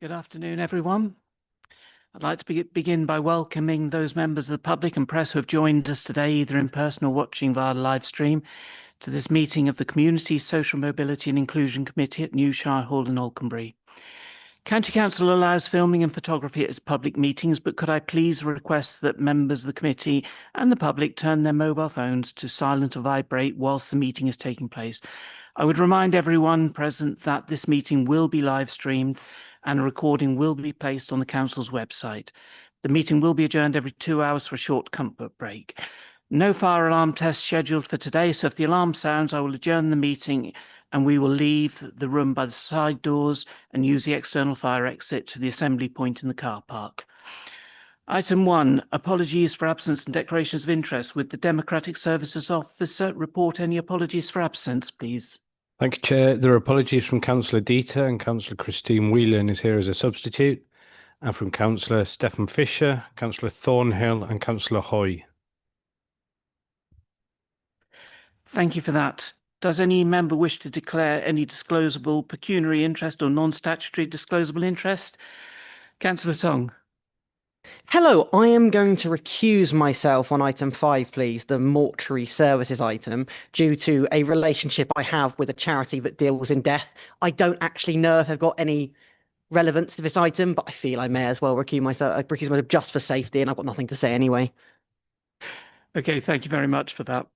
Good afternoon, everyone. I'd like to begin by welcoming those members of the public and press who have joined us today, either in person or watching via live stream, to this meeting of the Community, Social Mobility and Inclusion Committee at New Shire Hall in Alconbury. County Council allows filming and photography at its public meetings, but could I please request that members of the committee and the public turn their mobile phones to silent or vibrate whilst the meeting is taking place. I would remind everyone present that this meeting will be live streamed and a recording will be placed on the Council's website. The meeting will be adjourned every 2 hours for a short comfort break. No fire alarm test scheduled for today, so if the alarm sounds, I will adjourn the meeting and we will leave the room by the side doors and use the external fire exit to the assembly point in the car park. Item 1, apologies for absence and declarations of interest. Would the Democratic Services Officer report any apologies for absence, please? Thank you, Chair. There are apologies from Councillor Dieter, and Councillor Christine Whelan is here as a substitute, and from Councillor Stephen Fisher, Councillor Thornhill and Councillor Hoy. Thank you for that. Does any member wish to declare any disclosable pecuniary interest or non-statutory disclosable interest? Councillor Tong. Hello, I am going to recuse myself on item 5, please, the mortuary services item, due to a relationship I have with a charity that deals in death. I don't actually know if I've got any relevance to this item, but I feel I may as well recuse myself just for safety, and I've got nothing to say anyway. Okay, thank you very much for that.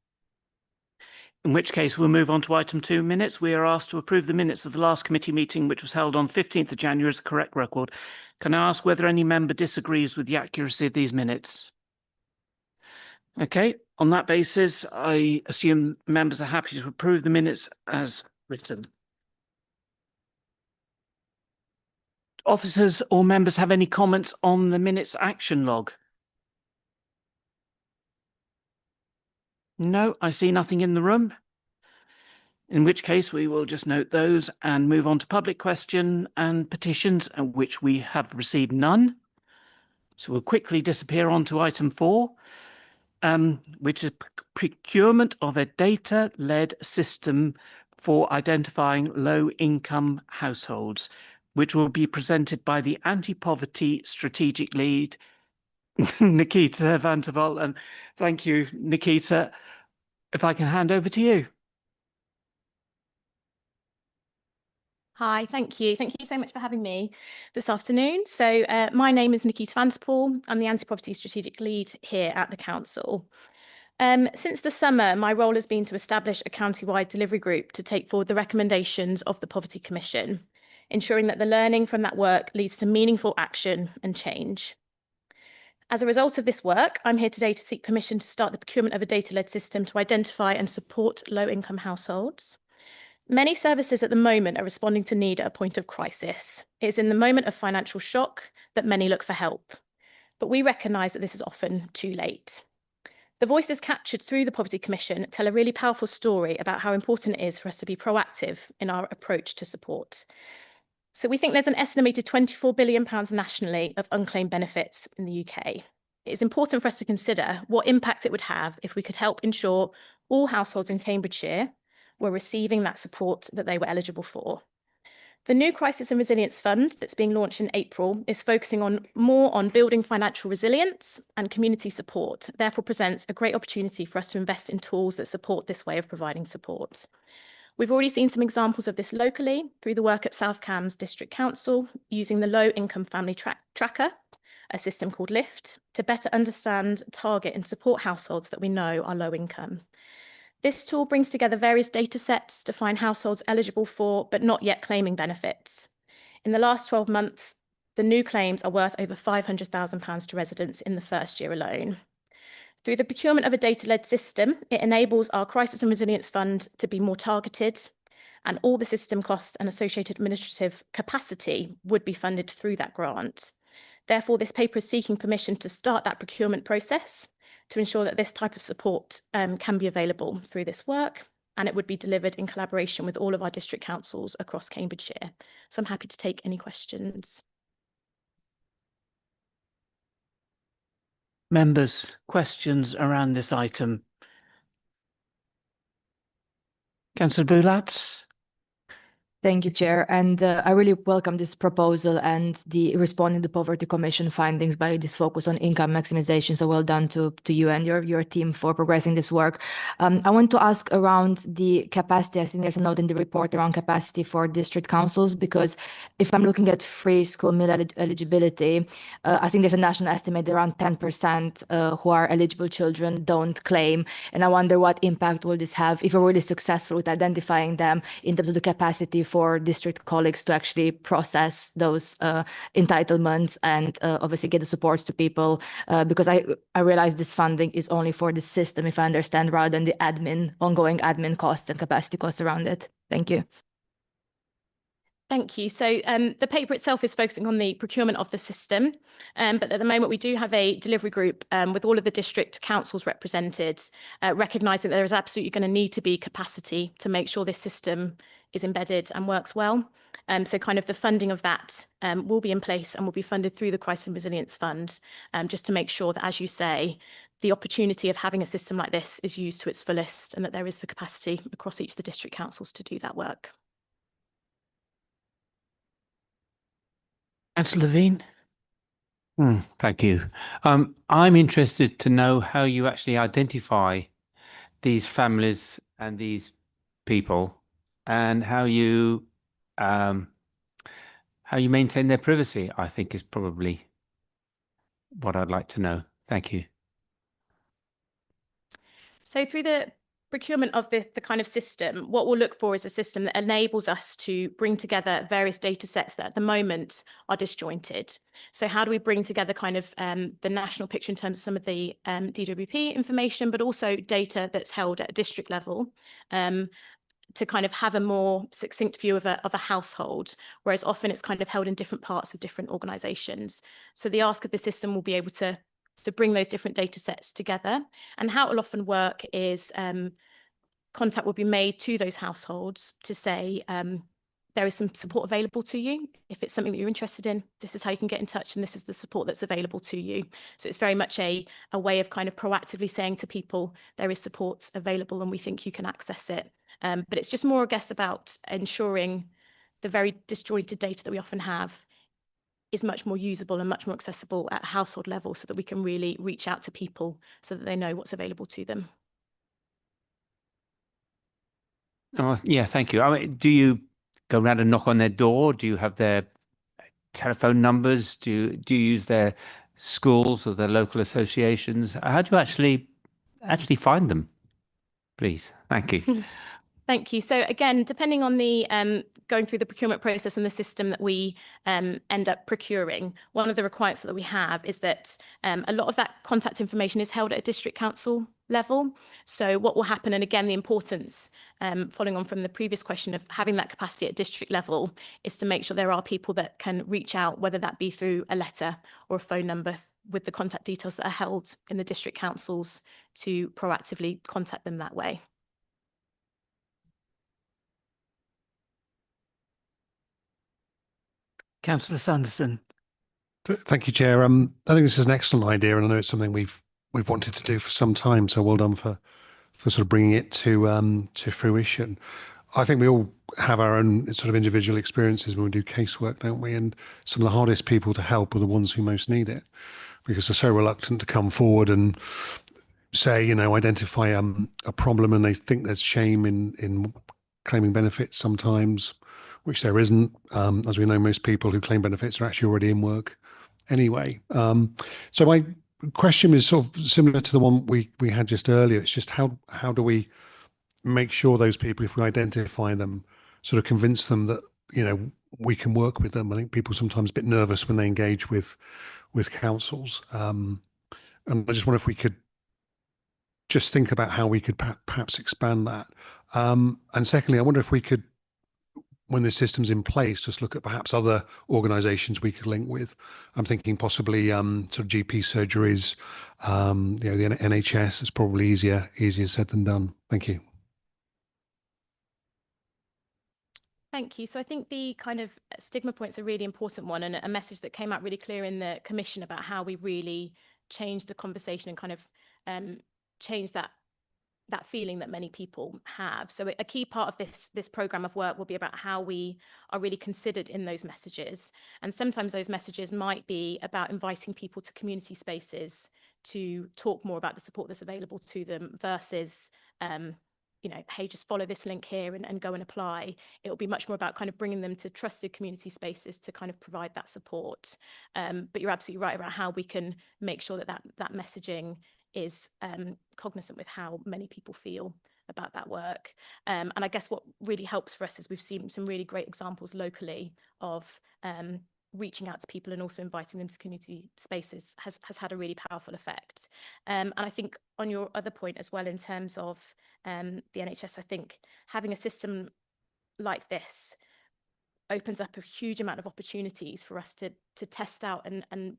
In which case, we'll move on to item 2 minutes. We are asked to approve the minutes of the last committee meeting, which was held on 15th of January as a correct record. Can I ask whether any member disagrees with the accuracy of these minutes? Okay, on that basis, I assume members are happy to approve the minutes as written. Officers or members have any comments on the minutes action log? No, I see nothing in the room. In which case, we will just note those and move on to public question and petitions, which we have received none. So we'll quickly disappear on to item 4, which is procurement of a data-led system for identifying low-income households, which will be presented by the Anti-Poverty Strategic Lead, Nikita Vanterval. And thank you, Nikita. If I can hand over to you. Hi, thank you. Thank you so much for having me this afternoon. So my name is Nikita Vanterpool. I'm the Anti-Poverty Strategic Lead here at the Council. Since the summer, my role has been to establish a county-wide delivery group to take forward the recommendations of the Poverty Commission, ensuring that the learning from that work leads to meaningful action and change. As a result of this work, I'm here today to seek permission to start the procurement of a data-led system to identify and support low-income households. Many services at the moment are responding to need at a point of crisis. It is in the moment of financial shock that many look for help, but we recognise that this is often too late. The voices captured through the Poverty Commission tell a really powerful story about how important it is for us to be proactive in our approach to support. So we think there's an estimated £24 billion nationally of unclaimed benefits in the UK. It is important for us to consider what impact it would have if we could help ensure all households in Cambridgeshire were receiving that support that they were eligible for. The new Crisis and Resilience Fund that's being launched in April is focusing more on building financial resilience and community support, therefore presents a great opportunity for us to invest in tools that support this way of providing support. We've already seen some examples of this locally through the work at South Cambs District Council using the Low Income Family Tracker, a system called LIFT, to better understand, target and support households that we know are low income. This tool brings together various data sets to find households eligible for but not yet claiming benefits. In the last 12 months, the new claims are worth over £500,000 to residents in the first year alone. Through the procurement of a data-led system, it enables our Crisis and Resilience Fund to be more targeted, and all the system costs and associated administrative capacity would be funded through that grant. Therefore, this paper is seeking permission to start that procurement process to ensure that this type of support can be available through this work, and it would be delivered in collaboration with all of our district councils across Cambridgeshire. So I'm happy to take any questions. Members, questions around this item? Councillor Boulat? Thank you, Chair. And I really welcome this proposal and the responding to Poverty Commission findings by this focus on income maximization. So well done to you and your team for progressing this work. I want to ask around the capacity. I think there's a note in the report around capacity for district councils, because if I'm looking at free school meal eligibility, I think there's a national estimate around 10% who are eligible children don't claim. And I wonder what impact will this have if we're really successful with identifying them in terms of the capacity for district colleagues to actually process those entitlements and obviously get the supports to people, because I realize this funding is only for the system, if I understand, rather than the ongoing admin costs and capacity costs around it. Thank you. Thank you. So the paper itself is focusing on the procurement of the system, but at the moment we do have a delivery group with all of the district councils represented, recognising that there is absolutely going to need to be capacity to make sure this system is embedded and works well. So kind of the funding of that will be in place and will be funded through the Crisis and Resilience Fund, just to make sure that, as you say, the opportunity of having a system like this is used to its fullest and that there is the capacity across each of the district councils to do that work. Councillor Levine. Thank you. I'm interested to know how you actually identify these families and these people, and how you maintain their privacy, I think, is probably what I'd like to know. Thank you. So through the procurement of the kind of system, what we'll look for is a system that enables us to bring together various data sets that at the moment are disjointed. So how do we bring together kind of the national picture in terms of some of the DWP information, but also data that's held at a district level, to kind of have a more succinct view of a household, whereas often it's kind of held in different parts of different organisations. So the ask of the system will be able to bring those different data sets together. And how it will often work is contact will be made to those households to say, there is some support available to you. If it's something that you're interested in, this is how you can get in touch, and this is the support that's available to you. So it's very much a way of kind of proactively saying to people, there is support available and we think you can access it. But it's just more, I guess, about ensuring the very disjointed data that we often have is much more usable and much more accessible at household level, so that we can really reach out to people so that they know what's available to them. Oh, yeah, thank you. I mean, do you go around and knock on their door? Do you have their telephone numbers? Do you use their schools or their local associations? How do you actually find them, please? Thank you. Thank you. So again, depending on the going through the procurement process and the system that we end up procuring, one of the requirements that we have is that a lot of that contact information is held at a district council level. So what will happen, and again, the importance, following on from the previous question of having that capacity at district level, is to make sure there are people that can reach out, whether that be through a letter or a phone number with the contact details that are held in the district councils, to proactively contact them that way. Councillor Sanderson. Thank you, Chair. I think this is an excellent idea, and I know it's something we've wanted to do for some time. So well done for sort of bringing it to fruition. I think we all have our own sort of individual experiences when we do casework, don't we? And some of the hardest people to help are the ones who most need it, because they're so reluctant to come forward and say, identify a problem, and they think there's shame in claiming benefits sometimes, which there isn't. As we know, most people who claim benefits are actually already in work anyway. So my question is sort of similar to the one we had just earlier. It's just how do we make sure those people, if we identify them, sort of convince them that, we can work with them. I think people are sometimes a bit nervous when they engage with councils. And I just wonder if we could just think about how we could perhaps expand that. And secondly, I wonder if we could, when the system's in place, just look at perhaps other organisations we could link with. I'm thinking possibly sort of GP surgeries, the NHS is probably easier said than done. Thank you. Thank you. So I think the kind of stigma point's a really important one, and a message that came out really clear in the commission about how we really change the conversation and kind of change that that feeling that many people have. So a key part of this program of work will be about how we are really considered in those messages. And sometimes those messages might be about inviting people to community spaces to talk more about the support that's available to them versus, you know, hey, just follow this link here and go and apply. It'll be much more about kind of bringing them to trusted community spaces to kind of provide that support. But you're absolutely right about how we can make sure that that messaging is cognizant with how many people feel about that work. And I guess what really helps for us is we've seen some really great examples locally of reaching out to people and also inviting them to community spaces has had a really powerful effect. And I think on your other point as well, in terms of the NHS, I think having a system like this opens up a huge amount of opportunities for us to test out and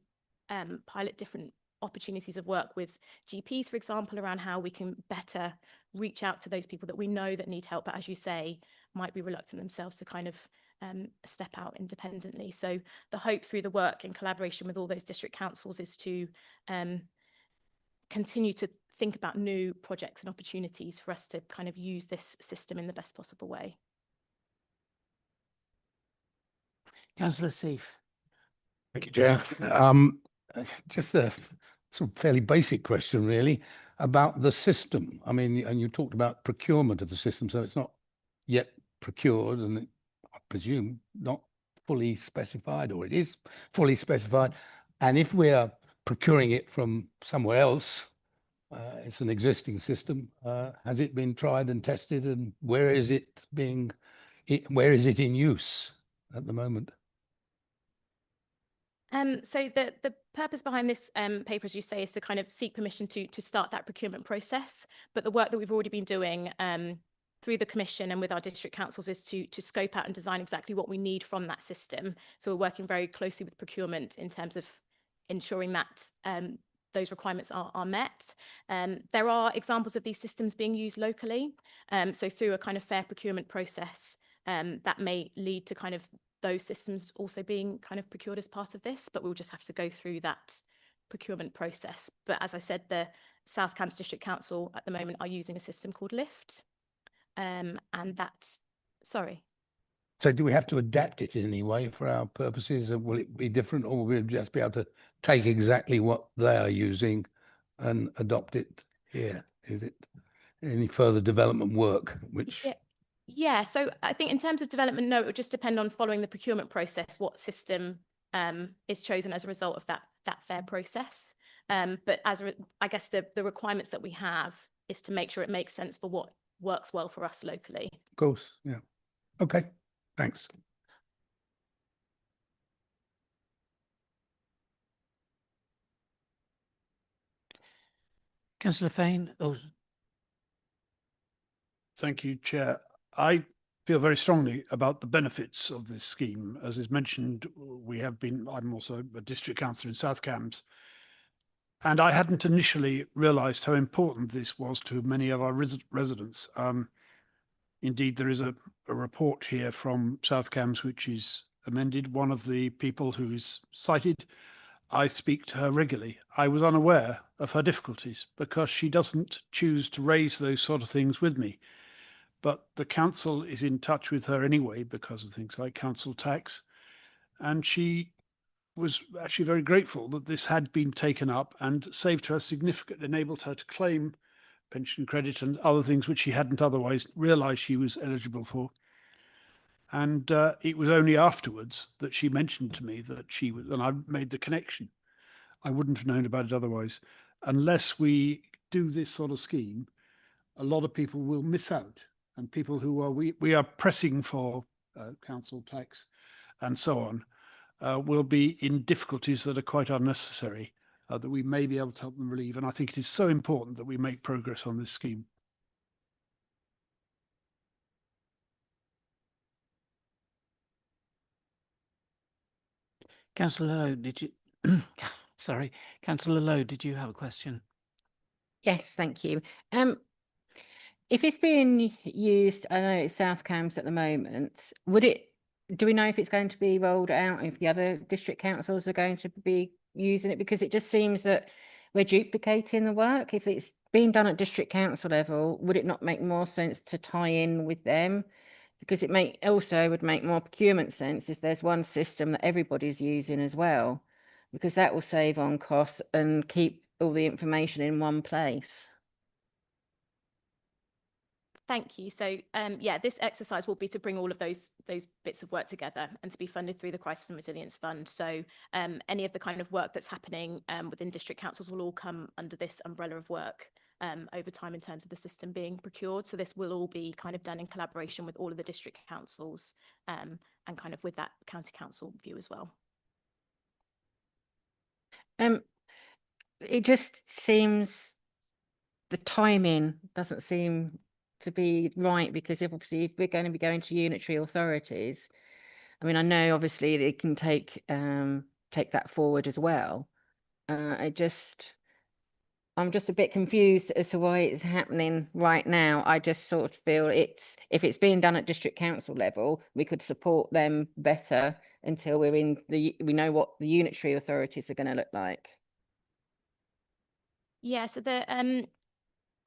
pilot different opportunities of work with GPs, for example, around how we can better reach out to those people that we know that need help, but as you say, might be reluctant themselves to kind of step out independently. So the hope through the work in collaboration with all those district councils is to continue to think about new projects and opportunities for us to kind of use this system in the best possible way. Councillor Seif. Thank you, Chair. Just a sort of fairly basic question, really, about the system. I mean, and you talked about procurement of the system, so it's not yet procured, and I presume not fully specified, or it is fully specified. And if we are procuring it from somewhere else, it's an existing system. Has it been tried and tested, and where is it in use at the moment? So the purpose behind this paper, as you say, is to kind of seek permission to start that procurement process. But the work that we've already been doing through the Commission and with our district councils is to scope out and design exactly what we need from that system. So we're working very closely with procurement in terms of ensuring that those requirements are met. There are examples of these systems being used locally. So through a kind of fair procurement process, that may lead to kind of those systems also being kind of procured as part of this, but we'll just have to go through that procurement process. But as I said, the South Cambs District Council at the moment are using a system called LIFT. And that's, sorry. So do we have to adapt it in any way for our purposes? Or will it be different, or will we just be able to take exactly what they are using and adopt it here? Is it any further development work, which... Yeah, so I think in terms of development, no, it would just depend on following the procurement process, what system is chosen as a result of that fair process. But I guess the requirements that we have is to make sure it makes sense for what works well for us locally. Of course, yeah. Okay, thanks. Councillor Fane. Oh. Thank you, Chair. I feel very strongly about the benefits of this scheme. As is mentioned, I'm also a district councillor in South Cambs, and I hadn't initially realised how important this was to many of our residents. Indeed, there is a report here from South Cambs which is amended. One of the people who is cited, I speak to her regularly. I was unaware of her difficulties because she doesn't choose to raise those sort of things with me. But the council is in touch with her anyway because of things like council tax. And she was actually very grateful that this had been taken up and saved her enabled her to claim pension credit and other things which she hadn't otherwise realised she was eligible for. And it was only afterwards that she mentioned to me that she was, and I made the connection. I wouldn't have known about it otherwise. Unless we do this sort of scheme, a lot of people will miss out. And people who are, we are pressing for council tax and so on, will be in difficulties that are quite unnecessary, that we may be able to help them relieve. And I think it is so important that we make progress on this scheme. Councillor Lowe, did you, sorry, Councillor Lowe, did you have a question? Yes, thank you. If it's being used, I know it's South Cambs at the moment, do we know if it's going to be rolled out, if the other district councils are going to be using it? Because it just seems that we're duplicating the work. If it's being done at district council level, would it not make more sense to tie in with them? Because it would make more procurement sense if there's one system that everybody's using as well, because that will save on costs and keep all the information in one place. Thank you. So yeah, this exercise will be to bring all of those bits of work together and to be funded through the Crisis and Resilience Fund. So any of the kind of work that's happening within district councils will all come under this umbrella of work over time in terms of the system being procured. So this will all be kind of done in collaboration with all of the district councils and kind of with that county council view as well. It just seems the timing doesn't seem to be right, because obviously if we're going to be going to unitary authorities, I mean, I know obviously it can take that forward as well. I'm just a bit confused as to why it's happening right now. I just sort of feel if it's being done at district council level, we could support them better until we know what the unitary authorities are going to look like. Yeah, so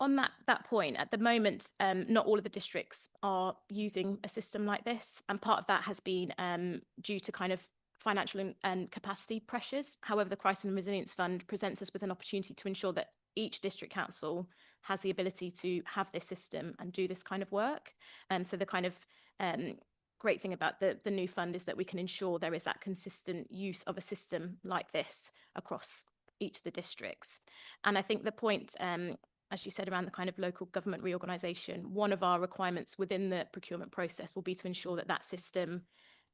on that point, at the moment, not all of the districts are using a system like this, and part of that has been due to kind of financial and capacity pressures. However, the Crisis and Resilience Fund presents us with an opportunity to ensure that each district council has the ability to have this system and do this kind of work. So the kind of great thing about the new fund is that we can ensure there is that consistent use of a system like this across each of the districts. And I think the point, as you said, around the kind of local government reorganisation, one of our requirements within the procurement process will be to ensure that that system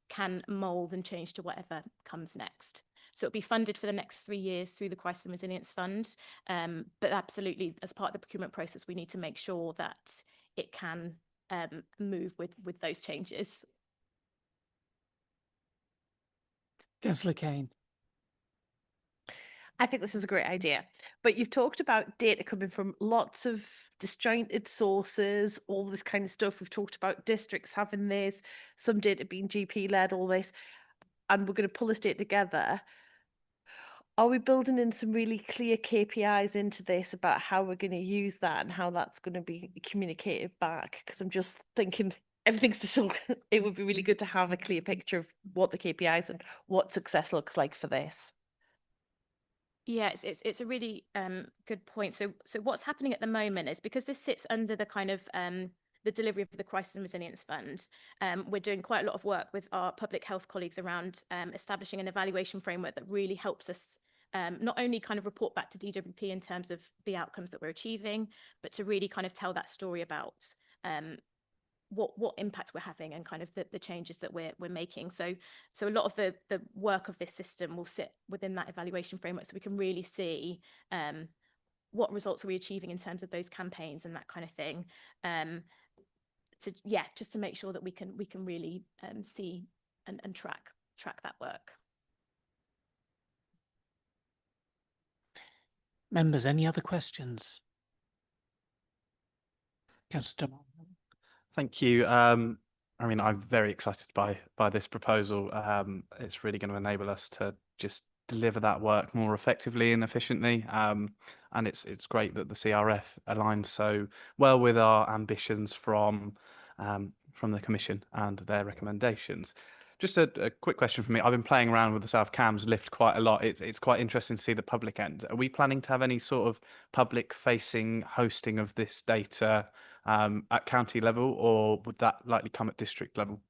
can mould and change to whatever comes next. So it'll be funded for the next 3 years through the Crisis and Resilience Fund. But absolutely, as part of the procurement process, we need to make sure that it can move with those changes. Councillor Kane. I think this is a great idea, but you've talked about data coming from lots of disjointed sources, all this kind of stuff. We've talked about districts having this, some data being GP led, all this, and we're going to pull this data together. Are we building in some really clear KPIs into this about how we're going to use that and how that's going to be communicated back? Because I'm just thinking everything's so, it would be really good to have a clear picture of what the KPIs and what success looks like for this. Yeah, it's a really good point. So what's happening at the moment is, because this sits under the kind of the delivery of the Crisis and Resilience Fund, we're doing quite a lot of work with our public health colleagues around establishing an evaluation framework that really helps us not only kind of report back to DWP in terms of the outcomes that we're achieving, but to really kind of tell that story about what impact we're having and kind of the changes that we're making. So a lot of the work of this system will sit within that evaluation framework, so we can really see what results are we achieving in terms of those campaigns and that kind of thing. Just to make sure that we can really see and track that work. Members, any other questions? Councillor Dunn. Thank you. I mean, I'm very excited by this proposal. It's really going to enable us to just deliver that work more effectively and efficiently. And it's great that the CRF aligns so well with our ambitions from the Commission and their recommendations. Just a quick question for me. I've been playing around with the South Cambs lift quite a lot. It's quite interesting to see the public end. Are we planning to have any sort of public-facing hosting of this data at county level, or would that likely come at district level?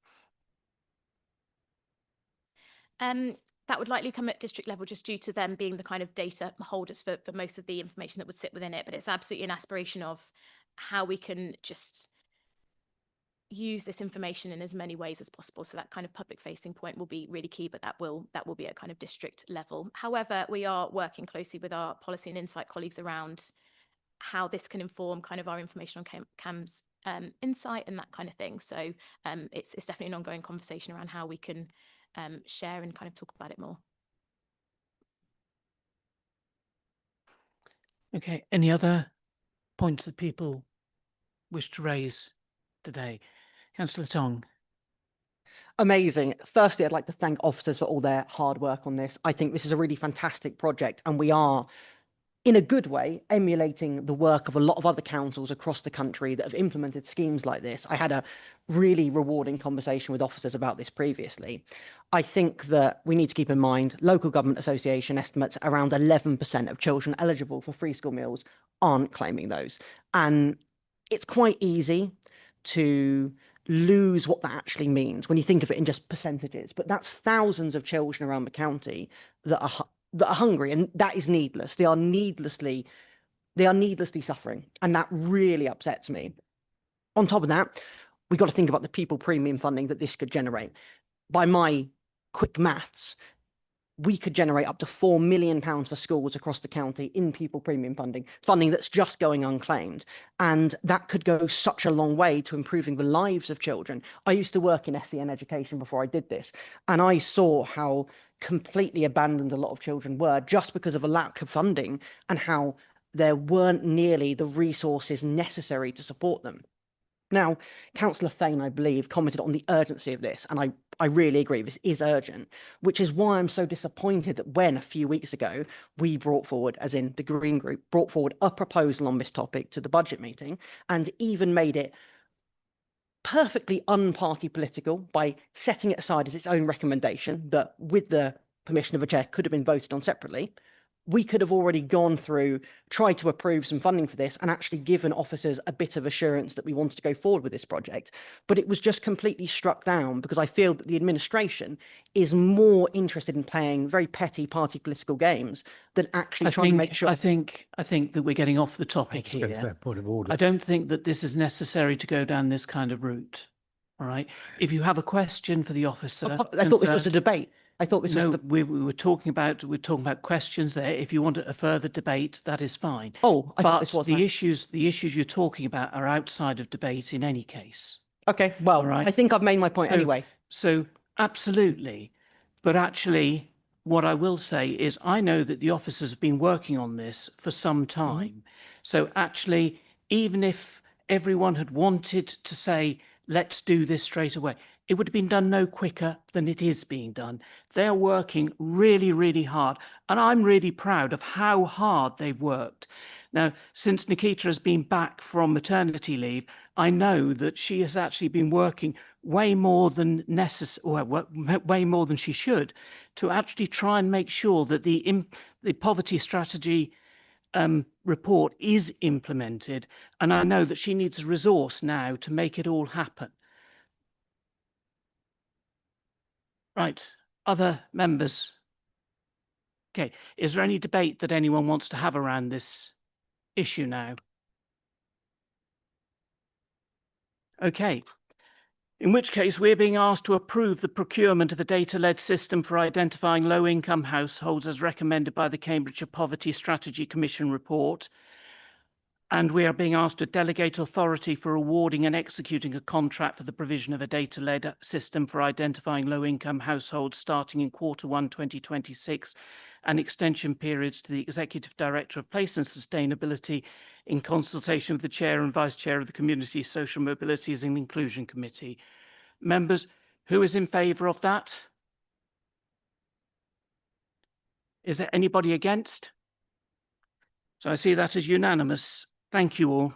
That would likely come at district level, just due to them being the kind of data holders for most of the information that would sit within it. But it's absolutely an aspiration of how we can just use this information in as many ways as possible. So that kind of public facing point will be really key, but that will be at kind of district level. However, we are working closely with our policy and insight colleagues around how this can inform kind of our information on CAMS insight and that kind of thing. So it's definitely an ongoing conversation around how we can share and kind of talk about it more. Okay, any other points that people wish to raise today? Councillor Tong. Amazing. Firstly, I'd like to thank officers for all their hard work on this. I think this is a really fantastic project, and we are in a good way, emulating the work of a lot of other councils across the country that have implemented schemes like this. I had a really rewarding conversation with officers about this previously. I think that we need to keep in mind local government association estimates around 11% of children eligible for free school meals aren't claiming those. And it's quite easy to lose what that actually means when you think of it in just percentages, but that's thousands of children around the county that are hungry, and that is needless. They are needlessly suffering, and that really upsets me. On top of that, we've got to think about the people premium funding that this could generate. By my quick maths, we could generate up to £4 million for schools across the county in people premium funding that's just going unclaimed. And that could go such a long way to improving the lives of children. I used to work in SEN education before I did this, and I saw how completely abandoned a lot of children were just because of a lack of funding, and how there weren't nearly the resources necessary to support them. Now, Councillor Fane, I believe, commented on the urgency of this, and I really agree, this is urgent, which is why I'm so disappointed that when a few weeks ago we brought forward, as in the Green Group, brought forward a proposal on this topic to the budget meeting, and even made it perfectly unparty political by setting it aside as its own recommendation that, with the permission of a chair, could have been voted on separately. We could have already gone through, tried to approve some funding for this, and actually given officers a bit of assurance that we wanted to go forward with this project. But it was just completely struck down because I feel that the administration is more interested in playing very petty party political games than actually trying to make sure. I think that we're getting off the topic here. Point of order. I don't think that this is necessary to go down this kind of route. All right. If you have a question for the officer, I thought this was a debate. I thought this was we were talking about questions there. If you want a further debate, that is fine. Oh, I thought but this was the issues you're talking about are outside of debate in any case. Okay, well, right. I think I've made my point anyway. So absolutely, but actually, what I will say is I know that the officers have been working on this for some time. So actually, even if everyone had wanted to say, let's do this straight away, it would have been done no quicker than it is being done. They're working really, really hard. And I'm really proud of how hard they've worked. Now, since Nikita has been back from maternity leave, I know that she has actually been working way more than necessary, way more than she should, to actually try and make sure that the poverty strategy report is implemented. And I know that she needs a resource now to make it all happen. Right, other members? Okay, is there any debate that anyone wants to have around this issue now? Okay, in which case we're being asked to approve the procurement of a data-led system for identifying low-income households as recommended by the Cambridgeshire Poverty Strategy Commission report. And we are being asked to delegate authority for awarding and executing a contract for the provision of a data-led system for identifying low-income households starting in Q1 2026 and extension periods to the Executive Director of Place and Sustainability in consultation with the Chair and Vice Chair of the Community, Social Mobilities and Inclusion Committee. Members, who is in favour of that? Is there anybody against? So I see that as unanimous. Thank you all.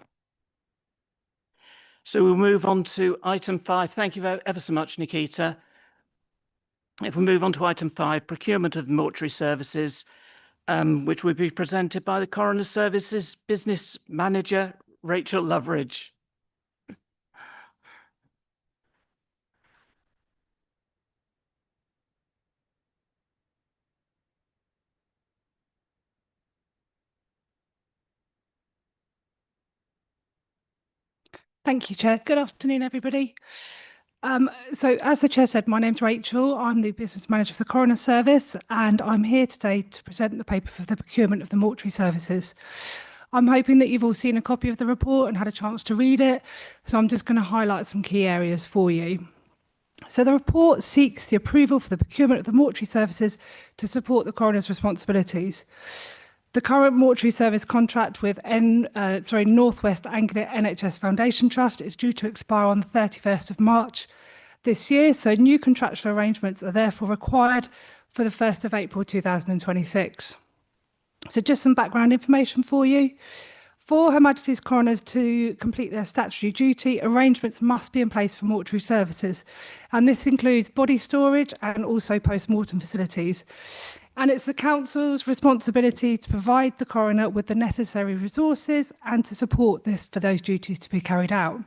So we'll move on to item 5. Thank you ever so much, Nikita. If we move on to item 5, procurement of mortuary services, which will be presented by the Coroner Services Business Manager, Rachel Loveridge. Thank you, Chair. Good afternoon, everybody. So as the Chair said, my name's Rachel. I'm the Business Manager for the Coroner Service, and I'm here today to present the paper for the procurement of the mortuary services. I'm hoping that you've all seen a copy of the report and had a chance to read it, so I'm just going to highlight some key areas for you. So the report seeks the approval for the procurement of the mortuary services to support the coroner's responsibilities. The current mortuary service contract with North West Anglia NHS Foundation Trust is due to expire on the 31st of March this year, so new contractual arrangements are therefore required for the 1st of April 2026. So just some background information for you. For Her Majesty's coroners to complete their statutory duty, arrangements must be in place for mortuary services, and this includes body storage and also post-mortem facilities. And it's the council's responsibility to provide the coroner with the necessary resources and to support this for those duties to be carried out.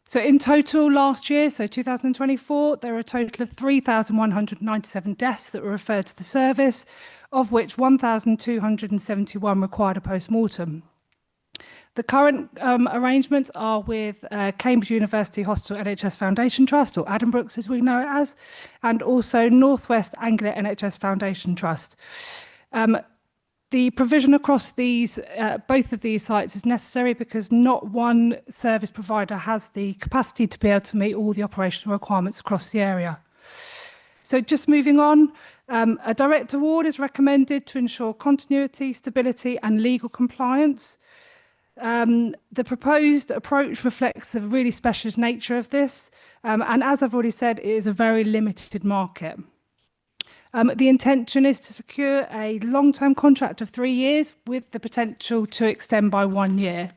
So in total last year, so 2024, there are a total of 3,197 deaths that were referred to the service, of which 1,271 required a post-mortem. The current arrangements are with Cambridge University Hospital NHS Foundation Trust, or Addenbrooke's as we know it as, and also North West Anglia NHS Foundation Trust. The provision across these, both of these sites is necessary because not one service provider has the capacity to be able to meet all the operational requirements across the area. So just moving on, a direct award is recommended to ensure continuity, stability and legal compliance. The proposed approach reflects the really specialist nature of this, and as I've already said, it is a very limited market. The intention is to secure a long-term contract of 3 years with the potential to extend by 1 year.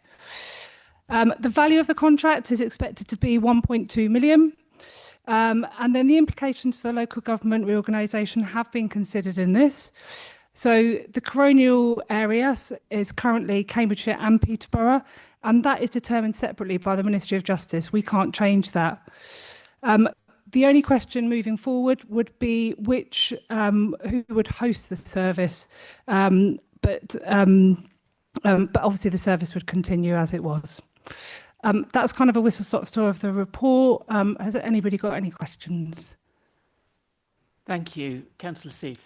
The value of the contract is expected to be 1.2 million. And then the implications for the local government reorganisation have been considered in this. So the coronial area is currently Cambridgeshire and Peterborough, and that is determined separately by the Ministry of Justice. We can't change that. The only question moving forward would be who would host the service, but obviously the service would continue as it was. That's kind of a whistle-stop tour of the report. Has anybody got any questions? Thank you. Councillor Seith.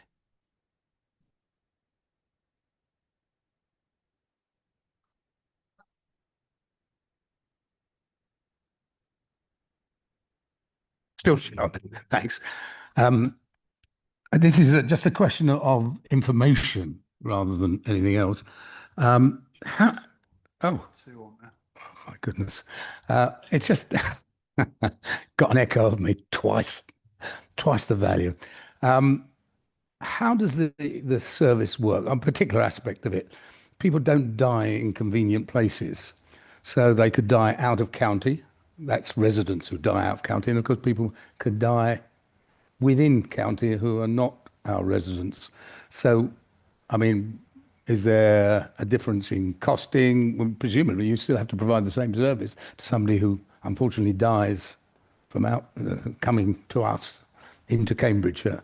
Still, thanks. This is just a question of information rather than anything else. Oh my goodness. It's just got an echo of me twice the value. How does the service work? A particular aspect of it. People don't die in convenient places. So they could die out of county. That's residents who die out of county. And of course, people could die within county who are not our residents. So, I mean, is there a difference in costing? Well, presumably, you still have to provide the same service to somebody who unfortunately dies from coming to us into Cambridgeshire.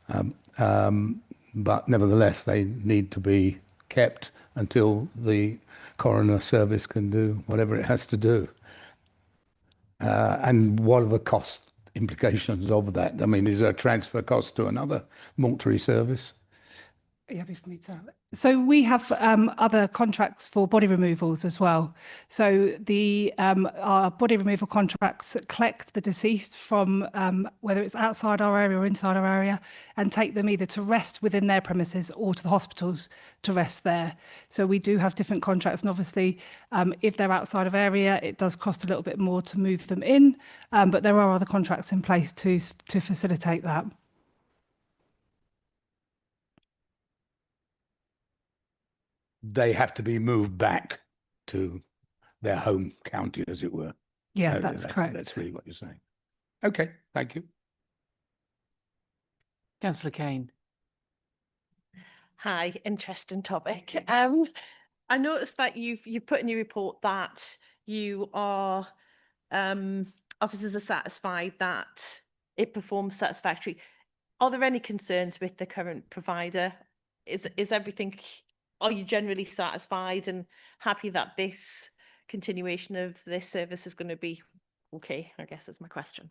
But nevertheless, they need to be kept until the coroner service can do whatever it has to do. And what are the cost implications of that? I mean, is there a transfer cost to another mortuary service? Are you happy for me to? So we have other contracts for body removals as well. So our body removal contracts collect the deceased from whether it's outside our area or inside our area and take them either to rest within their premises or to the hospitals to rest there. So we do have different contracts, and obviously if they're outside of area, it does cost a little bit more to move them in, but there are other contracts in place to facilitate that. They have to be moved back to their home county, as it were. Yeah, that's correct. That's really what you're saying. Okay, thank you. Councillor Kane. Hi, interesting topic. I noticed that you've put in your report that you are officers are satisfied that it performs satisfactorily. Are there any concerns with the current provider? Is everything? Are you generally satisfied and happy that this continuation of this service is going to be okay? I guess is my question.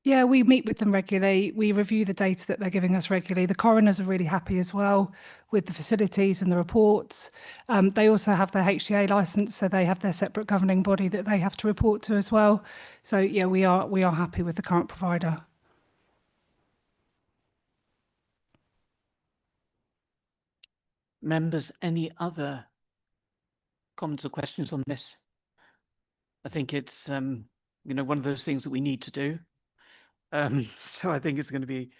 Yeah, we meet with them regularly. We review the data that they're giving us regularly. The coroners are really happy as well with the facilities and the reports. They also have their HCA license, so they have their separate governing body that they have to report to as well. So yeah, we are happy with the current provider. Members, any other comments or questions on this? I think it's one of those things that we need to do. So I think it's going to be,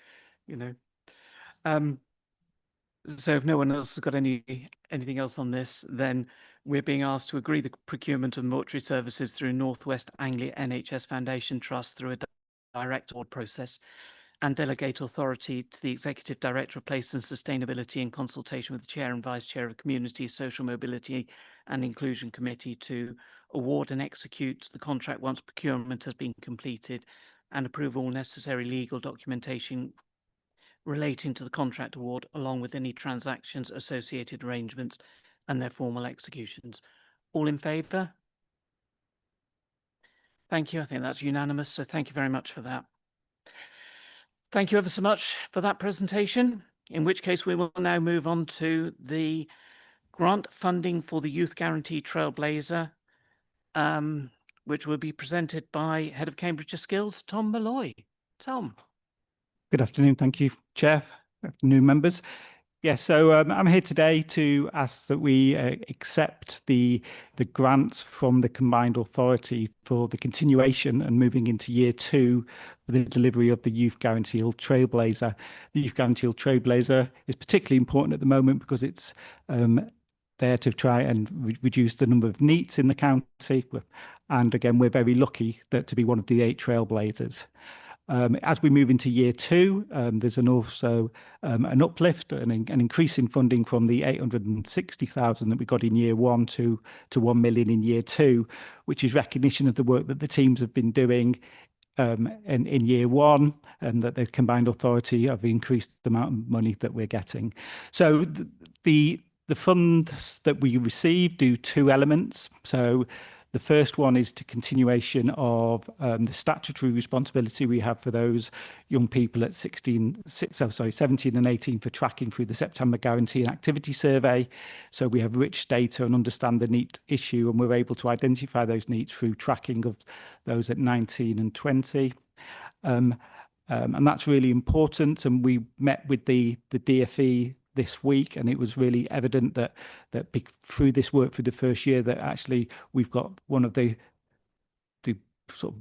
So if no one else has got anything else on this, then we're being asked to agree the procurement of mortuary services through North West Anglia NHS Foundation Trust through a direct award process, and delegate authority to the Executive Director of Place and Sustainability in consultation with the Chair and Vice Chair of Community, Social Mobility and Inclusion Committee to award and execute the contract once procurement has been completed, and approve all necessary legal documentation relating to the contract award, along with any transactions, associated arrangements and their formal executions. All in favour? Thank you. I think that's unanimous. So thank you very much for that. Thank you ever so much for that presentation, in which case we will now move on to the grant funding for the Youth Guarantee Trailblazer, which will be presented by Head of Cambridgeshire Skills, Tom Malloy. Tom. Good afternoon. Thank you, Chair. Good afternoon, members. Yes, so I'm here today to ask that we accept the grants from the Combined Authority for the continuation and moving into year 2 for the delivery of the Youth Guarantee Trailblazer. The Youth Guarantee Trailblazer is particularly important at the moment because it's there to try and reduce the number of NEETs in the county. And again, we're very lucky to be one of the 8 trailblazers. As we move into year 2, there's also an uplift, an increase in funding from the 860,000 that we got in year 1 to 1 million in year 2, which is recognition of the work that the teams have been doing in year 1, and that the Combined Authority have increased the amount of money that we're getting. So the funds that we receive do 2 elements. So the first one is to continuation of the statutory responsibility we have for those young people at 17 and 18 for tracking through the September Guarantee and Activity Survey. So we have rich data and understand the NEET issue, and we're able to identify those NEETs through tracking of those at 19 and 20. And that's really important. And we met with the DfE this week, and it was really evident that through this work for the first year that actually we've got one of the sort of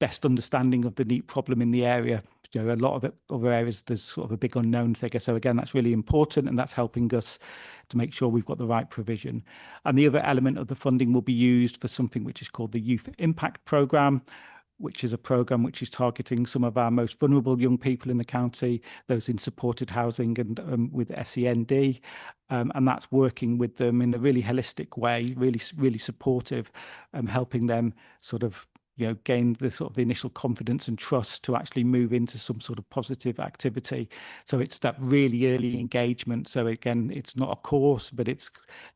best understanding of the NEET problem in the area. You know, a lot of other areas there's sort of a big unknown figure. So again, that's really important, and that's helping us to make sure we've got the right provision. And the other element of the funding will be used for something which is called the Youth Impact Programme, which is a programme which is targeting some of our most vulnerable young people in the county, those in supported housing and with SEND. And that's working with them in a really holistic way, really supportive, helping them sort of, you know, gain the sort of the initial confidence and trust to actually move into some sort of positive activity. So it's that really early engagement. So again, it's not a course, but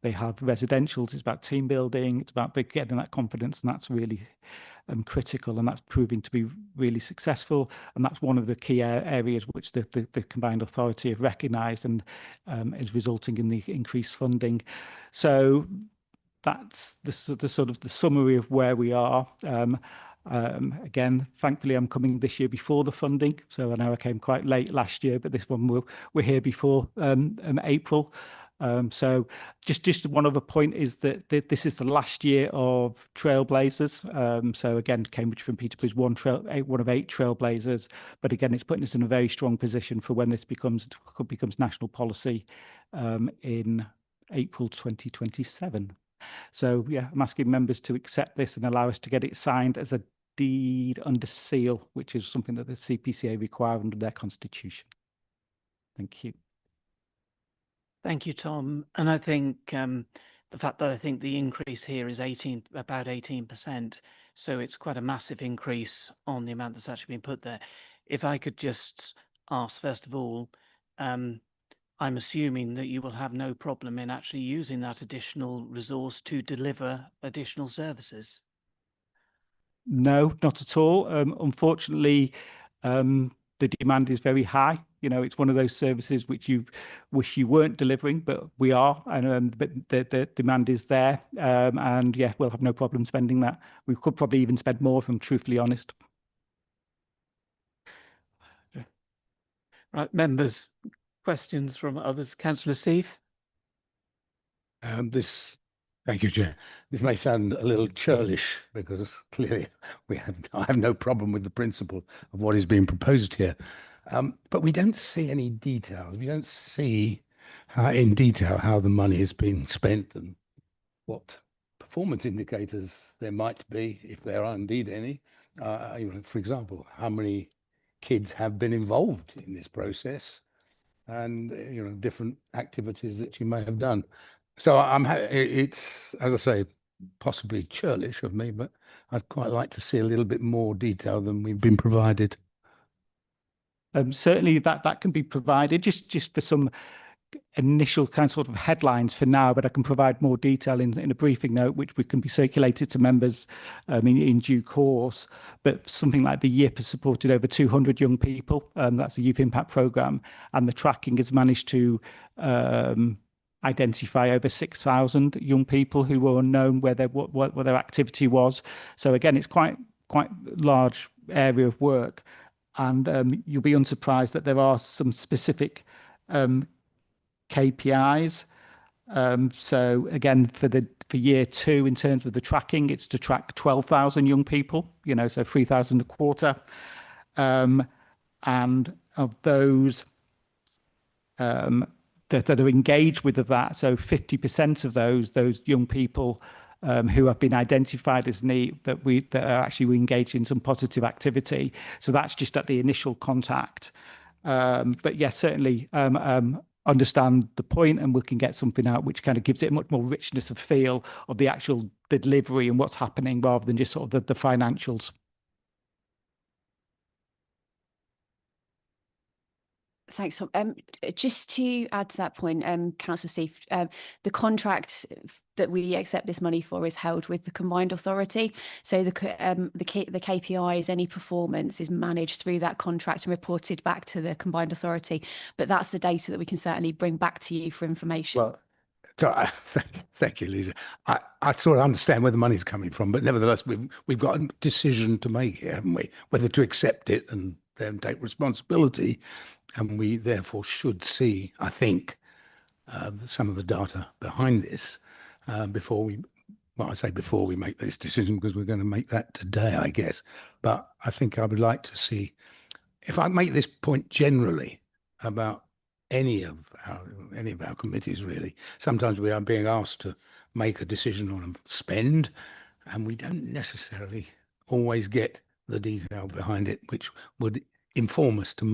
they have residentials. It's about team building. It's about getting that confidence, and that's really critical, and that's proving to be really successful. And that's one of the key areas which the Combined Authority have recognised and is resulting in the increased funding. So that's the sort of the summary of where we are. Again, thankfully, I'm coming this year before the funding. So I know I came quite late last year, but this one we're here before April. So just one other point is that this is the last year of Trailblazers. So again, Cambridge from Peterborough is one of 8 Trailblazers, but again, it's putting us in a very strong position for when this becomes national policy in April 2027. So yeah, I'm asking members to accept this and allow us to get it signed as a deed under seal, which is something that the CPCA require under their constitution. Thank you. Thank you, Tom. And I think the fact that I think the increase here is about 18%. So it's quite a massive increase on the amount that's actually been put there. If I could just ask, first of all, I'm assuming that you will have no problem in actually using that additional resource to deliver additional services. No, not at all. Unfortunately, the demand is very high. You know, it's one of those services which you wish you weren't delivering, but we are, and but the demand is there, and yeah, we'll have no problem spending that. We could probably even spend more, if I'm truthfully honest. Right, members, questions from others? Councillor Steve? Thank you, Chair. This may sound a little churlish because clearly I have no problem with the principle of what is being proposed here. But we don't see any details. We don't see in detail how the money is being spent and what performance indicators there might be, if there are indeed any. For example, how many kids have been involved in this process, and different activities that you may have done. So it's, as I say, possibly churlish of me, but I'd quite like to see a little bit more detail than we've been provided. Certainly that can be provided just for some initial sort of headlines for now, but I can provide more detail in a briefing note, which can be circulated to members in due course. But something like the YIP has supported over 200 young people. That's a youth impact programme, and the tracking has managed to identify over 6,000 young people who were unknown where their activity was. So again, it's quite large area of work, and you'll be unsurprised that there are some specific KPIs. So again, for year 2, in terms of the tracking, it's to track 12,000 young people, so 3,000 a quarter. And of those that are engaged with that, so 50% of those young people who have been identified as NEET, that are actually engaged in some positive activity. So that's just at the initial contact. But yes, certainly understand the point, and we can get something out which kind of gives it much more richness of feel of the actual delivery and what's happening, rather than just sort of the financials. Thanks, Tom. Just to add to that point, Councillor Steve, the contract that we accept this money for is held with the combined authority. So the KPIs, any performance is managed through that contract and reported back to the combined authority. But that's the data that we can certainly bring back to you for information. Well, so, thank you, Lisa. I sort of understand where the money's coming from, but nevertheless, we've got a decision to make here, haven't we? Whether to accept it and then take responsibility. And we therefore should see, I think, some of the data behind this before we make this decision, because we're going to make that today, I guess. But I think I would like to see, if I make this point generally about any of our committees, really, sometimes we are being asked to make a decision on a spend, and we don't necessarily always get the detail behind it, which would enable us to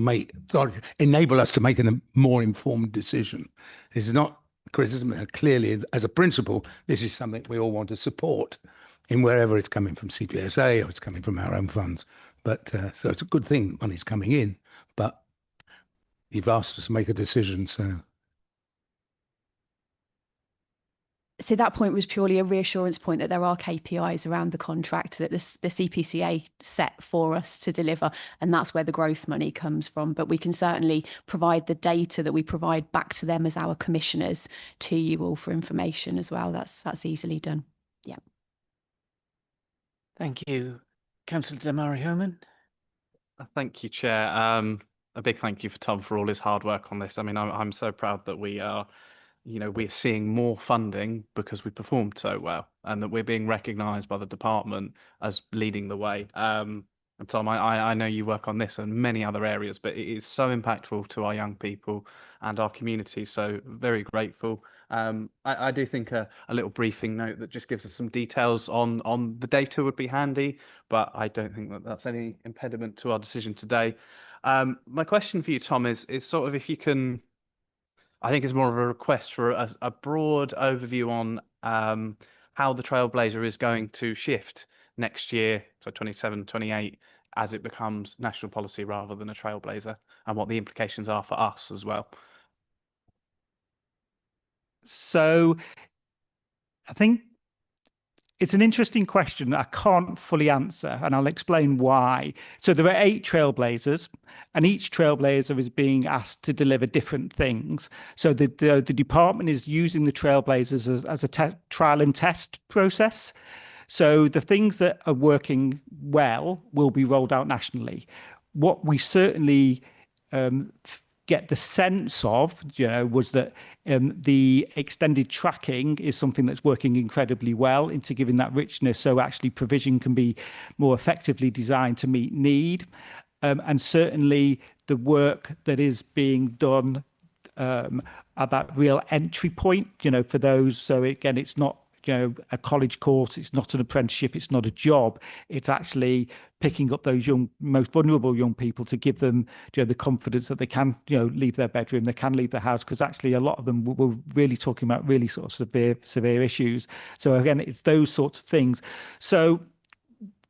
make a more informed decision. This is not criticism. Clearly, as a principle, this is something we all want to support, in wherever it's coming from CPSA or it's coming from our own funds. But so it's a good thing money's coming in, but you've asked us to make a decision, so. So that point was purely a reassurance point that there are KPIs around the contract that the CPCA set for us to deliver, and that's where the growth money comes from. But we can certainly provide the data that we provide back to them as our commissioners to you all for information as well. That's easily done. Yeah. Thank you. Councillor Damari Homan. Thank you, Chair. A big thank you for Tom for all his hard work on this. I mean, I'm so proud that we're seeing more funding because we performed so well, and that we're being recognised by the department as leading the way. And Tom, I know you work on this and many other areas, but it is so impactful to our young people and our community. So very grateful. I do think a little briefing note that just gives us some details on the data would be handy, but I don't think that that's any impediment to our decision today. My question for you, Tom, is sort of if you can, I think it's more of a request for a broad overview on how the Trailblazer is going to shift next year, so 27, 28, as it becomes national policy rather than a Trailblazer, and what the implications are for us as well. So I think it's an interesting question that I can't fully answer, and I'll explain why. So there are 8 Trailblazers, and each Trailblazer is being asked to deliver different things. So the department is using the Trailblazers as a trial and test process. So the things that are working well will be rolled out nationally. What we certainly get the sense of, was that the extended tracking is something that's working incredibly well into giving that richness. So actually provision can be more effectively designed to meet need. And certainly the work that is being done at that real entry point, for those. So again, it's not a college course, it's not an apprenticeship, it's not a job. It's actually picking up those most vulnerable young people to give them the confidence that they can leave their bedroom, they can leave their house, because actually a lot of them were really talking about really sort of severe issues. So again, it's those sorts of things. So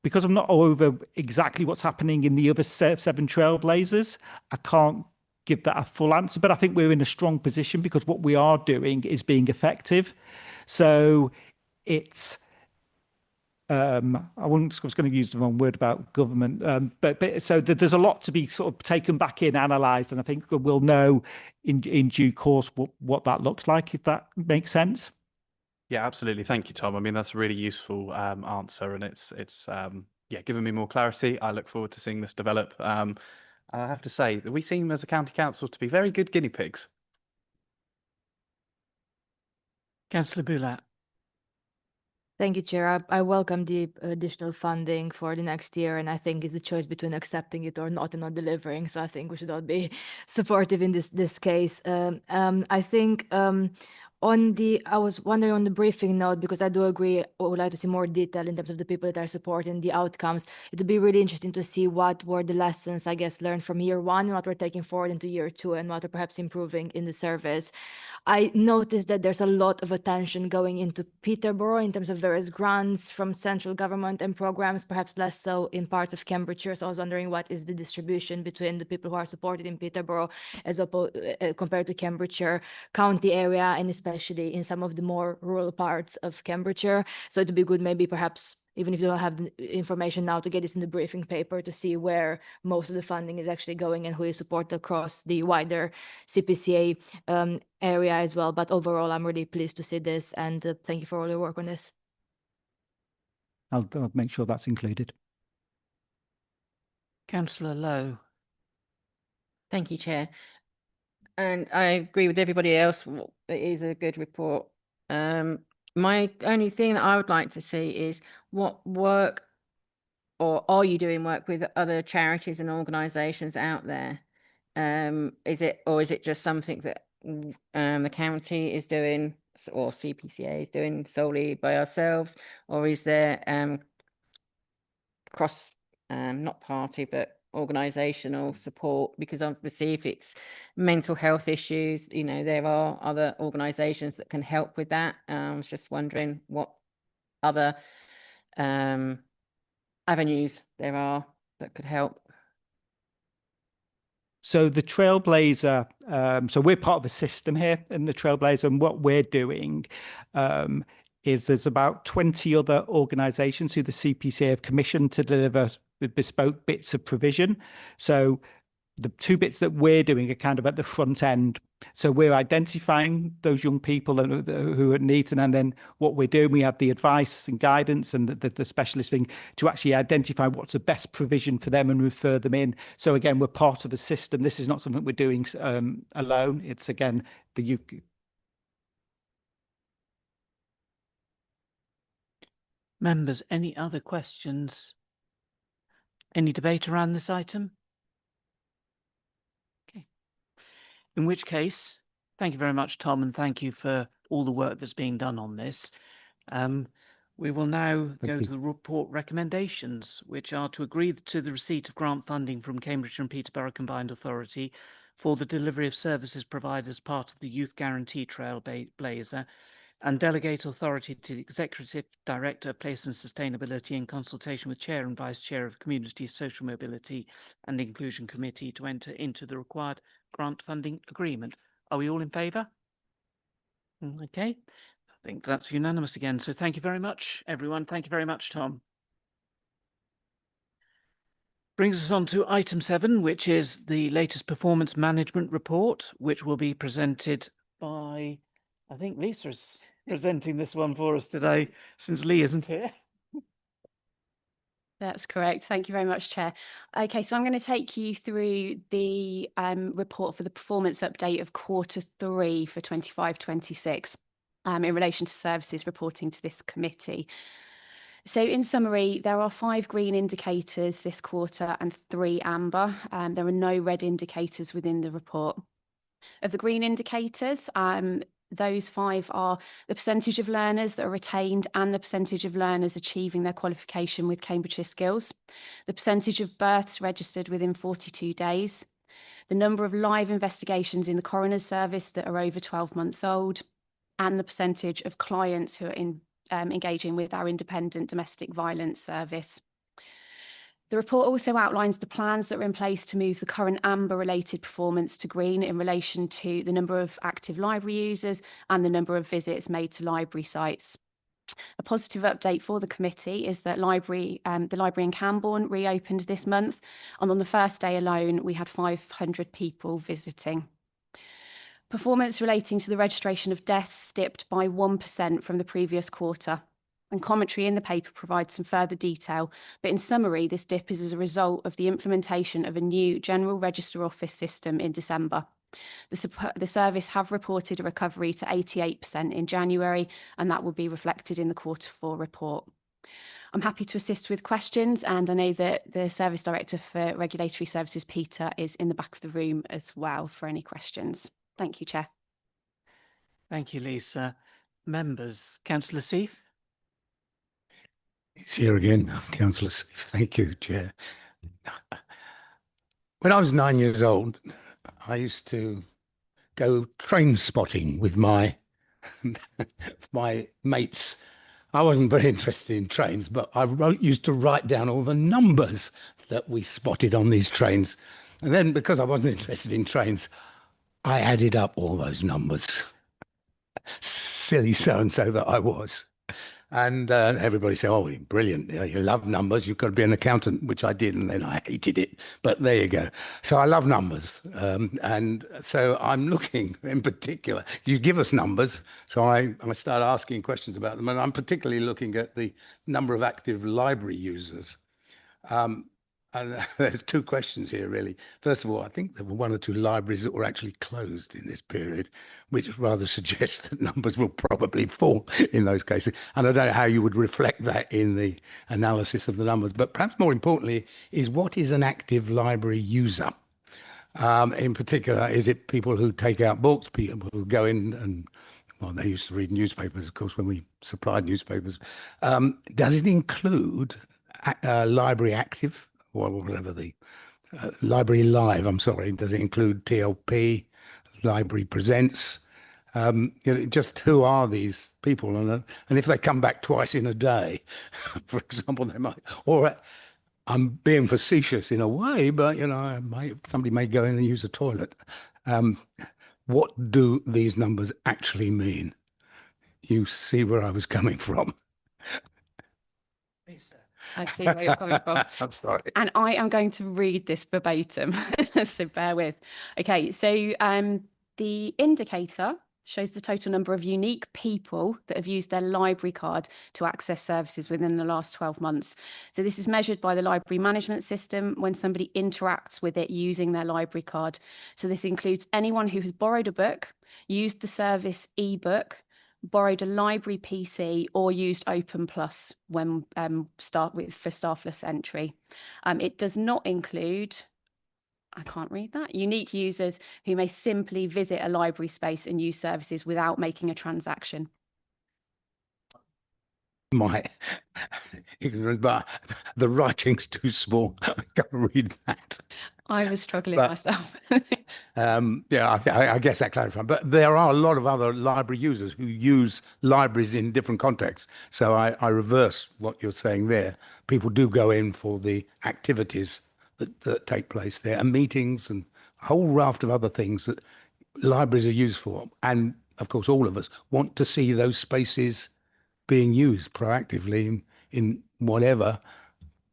because I'm not over exactly what's happening in the other 7 trailblazers, I can't give that a full answer, but I think we're in a strong position because what we are doing is being effective. So it's I was going to use the wrong word about government, but so there's a lot to be sort of taken back in, analysed, and I think we'll know in due course what that looks like, if that makes sense. Yeah, absolutely. Thank you, Tom. I mean, that's a really useful answer, and it's given me more clarity. I look forward to seeing this develop. And I have to say that we seem as a county council to be very good guinea pigs. Councillor Boulat. Thank you, Chair. I welcome the additional funding for the next year, and I think it's a choice between accepting it or not and not delivering. So I think we should all be supportive in this case. I think I was wondering on the briefing note, because I do agree, I would like to see more detail in terms of the people that are supporting the outcomes. It would be really interesting to see what were the lessons, I guess, learned from year 1 and what we're taking forward into year 2 and what are perhaps improving in the service. I noticed that there's a lot of attention going into Peterborough in terms of various grants from central government and programs, perhaps less so in parts of Cambridgeshire. So I was wondering what is the distribution between the people who are supported in Peterborough as opposed compared to Cambridgeshire county area, and especially in some of the more rural parts of Cambridgeshire. So it would be good, maybe perhaps, even if you don't have the information now, to get this in the briefing paper to see where most of the funding is actually going and who is supported across the wider CPCA area as well. But overall, I'm really pleased to see this, and thank you for all your work on this. I'll make sure that's included. Councillor Lowe. Thank you, Chair. And I agree with everybody else. It is a good report. My only thing that I would like to see is what work, or are you doing work with other charities and organisations out there? Is it just something that the county is doing, or CPCA is doing solely by ourselves, or is there cross, not party, but organisational support? Because obviously if it's mental health issues, there are other organisations that can help with that. I was just wondering what other avenues there are that could help. So the Trailblazer, so we're part of a system here in the Trailblazer, and what we're doing is there's about 20 other organisations who the CPCA have commissioned to deliver bespoke bits of provision. So the 2 bits that we're doing are kind of at the front end. So we're identifying those young people who are needs, and then what we're doing, we have the advice and guidance and the specialist thing to actually identify what's the best provision for them and refer them in. So again, we're part of a system. This is not something we're doing alone. It's again the UK. Members, any other questions? Any debate around this item? Okay. In which case, thank you very much, Tom, and thank you for all the work that's being done on this. We will now go to the report recommendations, which are to agree to the receipt of grant funding from Cambridgeshire and Peterborough Combined Authority for the delivery of services provided as part of the Youth Guarantee Trailblazer, and delegate authority to the Executive Director of Place and Sustainability in consultation with Chair and Vice Chair of Community, Social Mobility and Inclusion Committee to enter into the required grant funding agreement. Are we all in favour? Okay, I think that's unanimous again. So thank you very much, everyone. Thank you very much, Tom. Brings us on to item 7, which is the latest performance management report, which will be presented by, I think Lisa is presenting this one for us today, since Lee isn't here. That's correct. Thank you very much, Chair. Okay, so I'm going to take you through the report for the performance update of Q3 for 25-26 in relation to services reporting to this committee. So in summary, there are 5 green indicators this quarter and 3 amber. There are no red indicators within the report. Of the green indicators, those 5 are the percentage of learners that are retained and the percentage of learners achieving their qualification with Cambridgeshire Skills, the percentage of births registered within 42 days, the number of live investigations in the coroner's service that are over 12 months old, and the percentage of clients who are engaging with our independent domestic violence service. The report also outlines the plans that are in place to move the current amber-related performance to green in relation to the number of active library users and the number of visits made to library sites. A positive update for the committee is that the library in Cambourne reopened this month, and on the first day alone, we had 500 people visiting. Performance relating to the registration of deaths dipped by 1% from the previous quarter. And commentary in the paper provides some further detail, but in summary, this dip is as a result of the implementation of a new General Register Office system in December. The service have reported a recovery to 88% in January, and that will be reflected in the Q4 report. I'm happy to assist with questions, and I know that the Service Director for Regulatory Services, Peter, is in the back of the room as well for any questions. Thank you, Chair. Thank you, Lisa. Members, Councillor Seif. It's here again, Councillor Seif. Thank you, Chair. When I was 9 years old, I used to go train spotting with my mates. I wasn't very interested in trains, but I used to write down all the numbers that we spotted on these trains. And then because I wasn't interested in trains, I added up all those numbers. Silly so-and-so that I was. And everybody said, oh, brilliant. You love numbers. You've got to be an accountant, which I did. And then I hated it. But there you go. So I love numbers. And so I'm looking in particular. You give us numbers. So I start asking questions about them. And I'm particularly looking at the number of active library users. And there's 2 questions here, really. First of all, I think there were 1 or 2 libraries that were actually closed in this period, which rather suggests that numbers will probably fall in those cases. And I don't know how you would reflect that in the analysis of the numbers. But perhaps more importantly is, what is an active library user? In particular, is it people who take out books, people who go in and, well, they used to read newspapers, of course, when we supplied newspapers. Does it include Library Active? Or whatever the Library Live, I'm sorry, does it include TLP, Library Presents? Just who are these people? And if they come back twice in a day, for example, they might, or I'm being facetious in a way, but, somebody may go in and use a toilet. What do these numbers actually mean? You see where I was coming from. Lisa. I see where you're coming from. I'm sorry. And I am going to read this verbatim, so bear with. Okay, so the indicator shows the total number of unique people that have used their library card to access services within the last 12 months. So this is measured by the library management system when somebody interacts with it using their library card. So this includes anyone who has borrowed a book, used the service ebook, borrowed a library PC, or used Open Plus when for staffless entry. It does not include, I can't read that, unique users who may simply visit a library space and use services without making a transaction. My ignorance, but the writing's too small. I can't read that. I was struggling myself. Yeah, I guess that clarifies. But there are a lot of other library users who use libraries in different contexts. So I reverse what you're saying there. People do go in for the activities that take place there, and meetings and a whole raft of other things that libraries are used for. And of course, all of us want to see those spaces being used proactively in whatever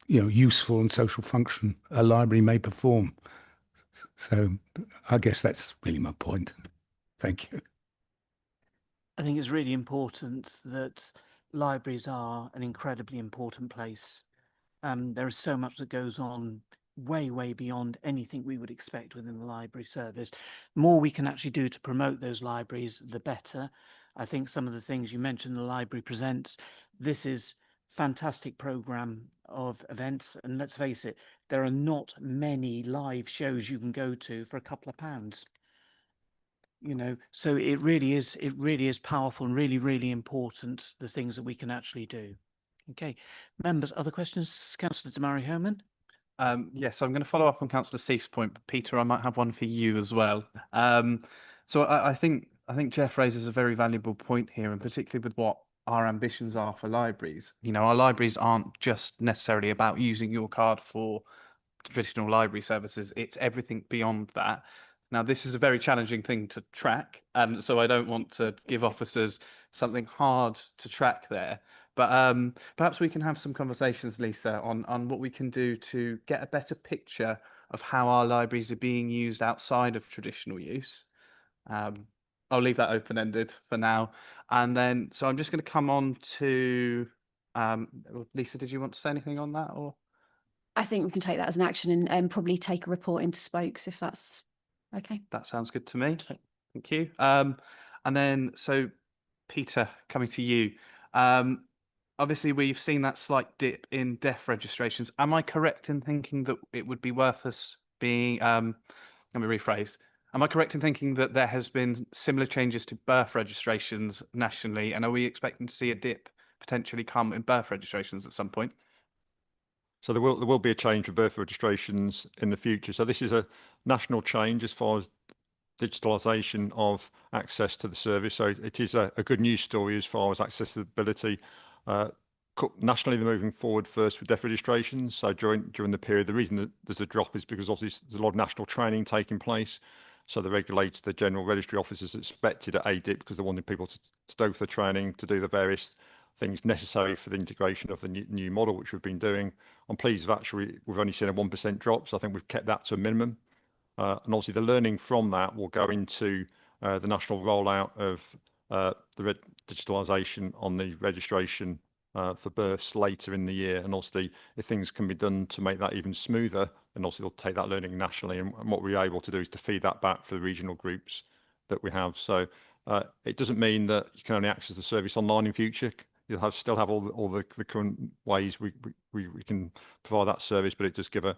useful and social function a library may perform. So I guess that's really my point. Thank you. I think it's really important that libraries are an incredibly important place. There is so much that goes on way beyond anything we would expect within the library service. The more we can actually do to promote those libraries, the better. I think some of the things you mentioned, the Library Presents, this is fantastic program of events, and let's face it, there are not many live shows you can go to for a couple of pounds. you know, so it really is powerful and really, really important, the things that we can actually do. Okay, members, other questions? Councillor Damari Herman. Yes, I'm going to follow up on Councillor Seif's point, but Peter, I might have one for you as well. So I think Jeff raises a very valuable point here, and particularly with what our ambitions are for libraries. You know, our libraries aren't just necessarily about using your card for traditional library services. It's everything beyond that. Now, this is a very challenging thing to track, and so I don't want to give officers something hard to track there. But perhaps we can have some conversations, Lisa, on what we can do to get a better picture of how our libraries are being used outside of traditional use. I'll leave that open-ended for now. And then, so I'm just going to come on to, Lisa, did you want to say anything on that? Or I think we can take that as an action and probably take a report into spokes if that's okay. That sounds good to me. Thank you. And then, so Peter, coming to you. Obviously, we've seen that slight dip in deaf registrations. Am I correct in thinking that it would be worth us being, let me rephrase. Am I correct in thinking that there has been similar changes to birth registrations nationally? And are we expecting to see a dip potentially come in birth registrations at some point? So there will be a change for birth registrations in the future. So this is a national change as far as digitalisation of access to the service. So it is a good news story as far as accessibility. Nationally, they're moving forward first with deaf registrations. So during the period, the reason that there's a drop is because obviously there's a lot of national training taking place. So the regulator, the general registry officers expected a dip because they wanted people to go for the training, to do the various things necessary for the integration of the new model, which we've been doing. I'm pleased we've only seen a 1% drop, so I think we've kept that to a minimum. And obviously the learning from that will go into the national rollout of the digitalisation on the registration for births later in the year. And obviously if things can be done to make that even smoother, then obviously we'll take that learning nationally. And what we're able to do is to feed that back for the regional groups that we have. So it doesn't mean that you can only access the service online in future. You'll still have all the current ways we can provide that service, but it does give an